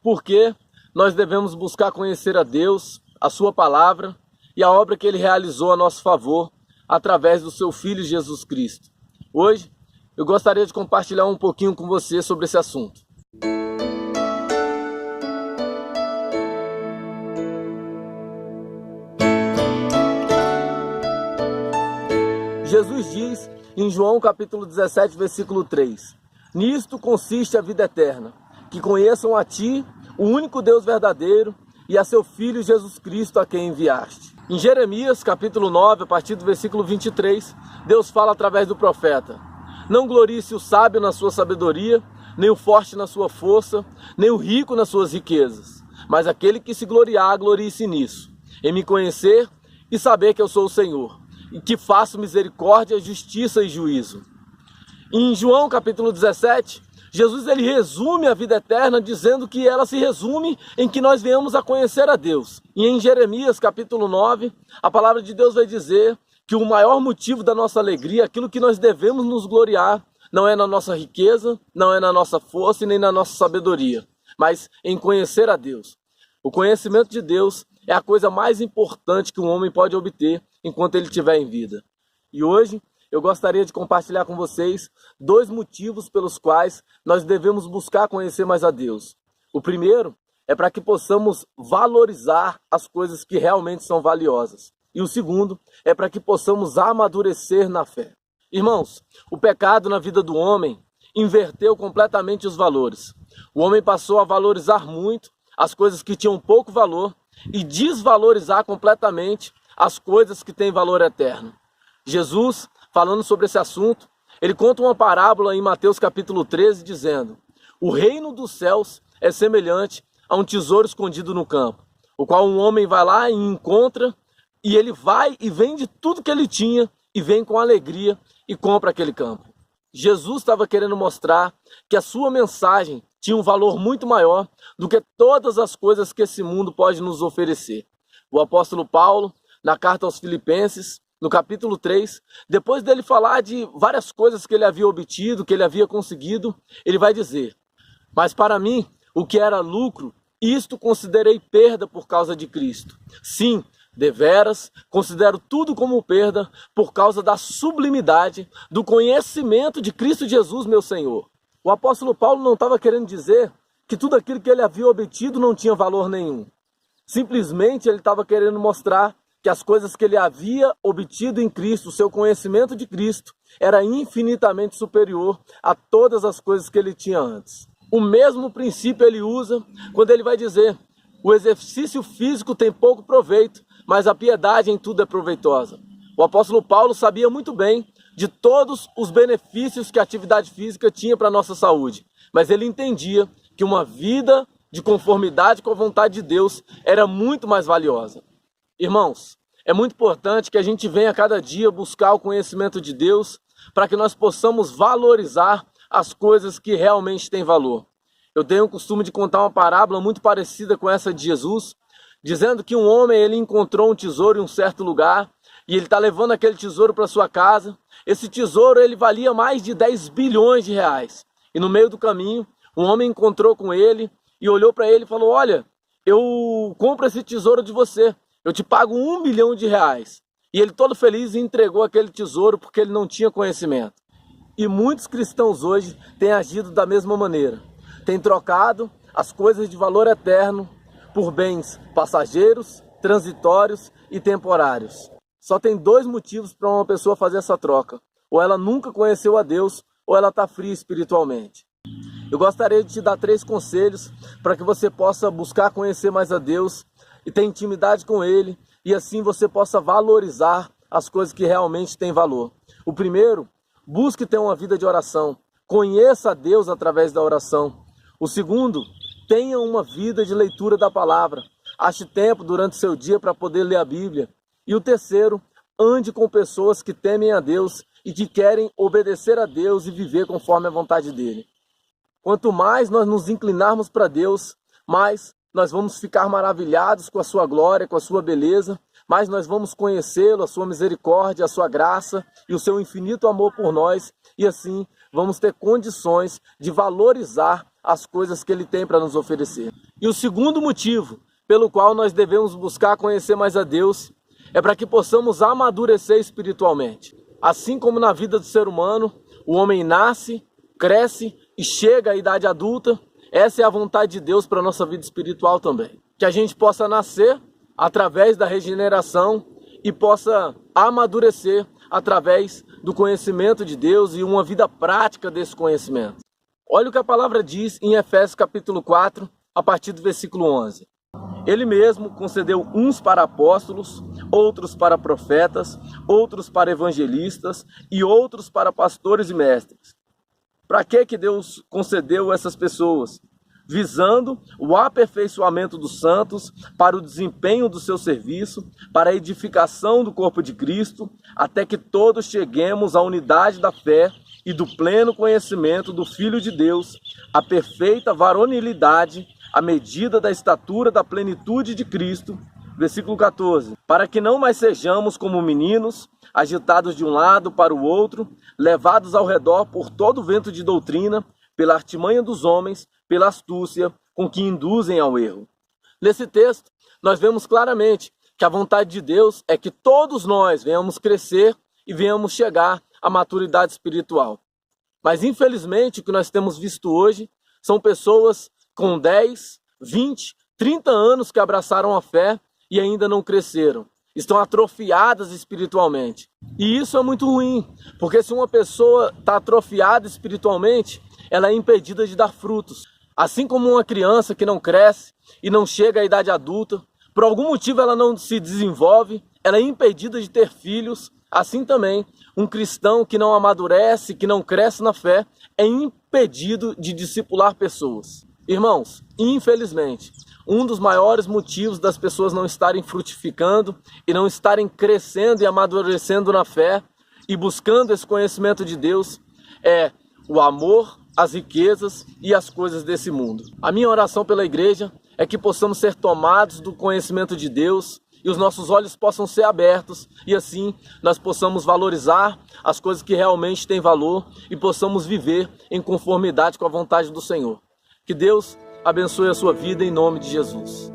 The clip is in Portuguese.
Porque nós devemos buscar conhecer a Deus, a sua palavra e a obra que Ele realizou a nosso favor através do seu Filho Jesus Cristo. Hoje, eu gostaria de compartilhar um pouquinho com você sobre esse assunto. Jesus diz em João capítulo 17, versículo 3: Nisto consiste a vida eterna, que conheçam a Ti, o único Deus verdadeiro, e a Seu Filho Jesus Cristo, a quem enviaste. Em Jeremias capítulo 9, a partir do versículo 23, Deus fala através do profeta: Não glorie-se o sábio na sua sabedoria, nem o forte na sua força, nem o rico nas suas riquezas, mas aquele que se gloriar, glorie-se nisso, em me conhecer e saber que eu sou o Senhor, e que faço misericórdia, justiça e juízo. Em João capítulo 17, Jesus ele resume a vida eterna dizendo que ela se resume em que nós venhamos a conhecer a Deus. E em Jeremias capítulo 9, a palavra de Deus vai dizer que o maior motivo da nossa alegria, aquilo que nós devemos nos gloriar, não é na nossa riqueza, não é na nossa força e nem na nossa sabedoria, mas em conhecer a Deus. O conhecimento de Deus é a coisa mais importante que um homem pode obter enquanto ele estiver em vida. E hoje eu gostaria de compartilhar com vocês 2 motivos pelos quais nós devemos buscar conhecer mais a Deus. O primeiro é para que possamos valorizar as coisas que realmente são valiosas. E o segundo é para que possamos amadurecer na fé. Irmãos, o pecado na vida do homem inverteu completamente os valores. O homem passou a valorizar muito as coisas que tinham pouco valor e desvalorizar completamente as coisas que têm valor eterno. Jesus, falando sobre esse assunto, ele conta uma parábola em Mateus capítulo 13, dizendo: O reino dos céus é semelhante a um tesouro escondido no campo, o qual um homem vai lá e encontra, e ele vai e vende tudo que ele tinha e vem com alegria e compra aquele campo. Jesus estava querendo mostrar que a sua mensagem tinha um valor muito maior do que todas as coisas que esse mundo pode nos oferecer. O apóstolo Paulo, na carta aos Filipenses, no capítulo 3, depois dele falar de várias coisas que ele havia obtido, que ele havia conseguido, ele vai dizer: Mas para mim, o que era lucro, isto considerei perda por causa de Cristo. Sim, deveras, considero tudo como perda por causa da sublimidade do conhecimento de Cristo Jesus, meu Senhor. O apóstolo Paulo não estava querendo dizer que tudo aquilo que ele havia obtido não tinha valor nenhum. Simplesmente ele estava querendo mostrar que as coisas que ele havia obtido em Cristo, o seu conhecimento de Cristo, era infinitamente superior a todas as coisas que ele tinha antes. O mesmo princípio ele usa quando ele vai dizer: o exercício físico tem pouco proveito, mas a piedade em tudo é proveitosa. O apóstolo Paulo sabia muito bem de todos os benefícios que a atividade física tinha para a nossa saúde, mas ele entendia que uma vida de conformidade com a vontade de Deus era muito mais valiosa. Irmãos, é muito importante que a gente venha a cada dia buscar o conhecimento de Deus para que nós possamos valorizar as coisas que realmente têm valor. Eu tenho o costume de contar uma parábola muito parecida com essa de Jesus, dizendo que um homem ele encontrou um tesouro em um certo lugar e ele está levando aquele tesouro para sua casa. Esse tesouro ele valia mais de 10 bilhões de reais. E no meio do caminho, um homem encontrou com ele e olhou para ele e falou: Olha, eu compro esse tesouro de você. Eu te pago 1 bilhão de reais. E ele todo feliz entregou aquele tesouro porque ele não tinha conhecimento. E muitos cristãos hoje têm agido da mesma maneira. Têm trocado as coisas de valor eterno por bens passageiros, transitórios e temporários. Só tem 2 motivos para uma pessoa fazer essa troca. Ou ela nunca conheceu a Deus, ou ela está fria espiritualmente. Eu gostaria de te dar 3 conselhos para que você possa buscar conhecer mais a Deus e ter intimidade com Ele, e assim você possa valorizar as coisas que realmente têm valor. O primeiro, busque ter uma vida de oração. Conheça a Deus através da oração. O segundo, tenha uma vida de leitura da palavra. Ache tempo durante o seu dia para poder ler a Bíblia. E o terceiro, ande com pessoas que temem a Deus e que querem obedecer a Deus e viver conforme a vontade dEle. Quanto mais nós nos inclinarmos para Deus, mais nós vamos ficar maravilhados com a sua glória, com a sua beleza, mais nós vamos conhecê-lo, a sua misericórdia, a sua graça e o seu infinito amor por nós, e assim vamos ter condições de valorizar as coisas que Ele tem para nos oferecer. E o segundo motivo pelo qual nós devemos buscar conhecer mais a Deus é para que possamos amadurecer espiritualmente. Assim como na vida do ser humano, o homem nasce, cresce e chega à idade adulta, essa é a vontade de Deus para a nossa vida espiritual também. Que a gente possa nascer através da regeneração e possa amadurecer através do conhecimento de Deus e uma vida prática desse conhecimento. Olha o que a palavra diz em Efésios capítulo 4, a partir do versículo 11. Ele mesmo concedeu uns para apóstolos, outros para profetas, outros para evangelistas e outros para pastores e mestres. Para que Deus concedeu essas pessoas? Visando o aperfeiçoamento dos santos para o desempenho do seu serviço, para a edificação do corpo de Cristo, até que todos cheguemos à unidade da fé e do pleno conhecimento do Filho de Deus, à perfeita varonilidade, à medida da estatura da plenitude de Cristo. Versículo 14. Para que não mais sejamos como meninos, agitados de um lado para o outro, levados ao redor por todo vento de doutrina, pela artimanha dos homens, pela astúcia com que induzem ao erro. Nesse texto, nós vemos claramente que a vontade de Deus é que todos nós venhamos crescer e venhamos chegar à maturidade espiritual. Mas, infelizmente, o que nós temos visto hoje são pessoas com 10, 20, 30 anos que abraçaram a fé e ainda não cresceram. Estão atrofiadas espiritualmente. E isso é muito ruim, porque se uma pessoa está atrofiada espiritualmente, ela é impedida de dar frutos. Assim como uma criança que não cresce e não chega à idade adulta, por algum motivo ela não se desenvolve, ela é impedida de ter filhos, assim também um cristão que não amadurece, que não cresce na fé, é impedido de discipular pessoas. Irmãos, infelizmente, um dos maiores motivos das pessoas não estarem frutificando e não estarem crescendo e amadurecendo na fé e buscando esse conhecimento de Deus é o amor, as riquezas e as coisas desse mundo. A minha oração pela igreja é que possamos ser tomados do conhecimento de Deus e os nossos olhos possam ser abertos e assim nós possamos valorizar as coisas que realmente têm valor e possamos viver em conformidade com a vontade do Senhor. Que Deus abençoe a sua vida em nome de Jesus.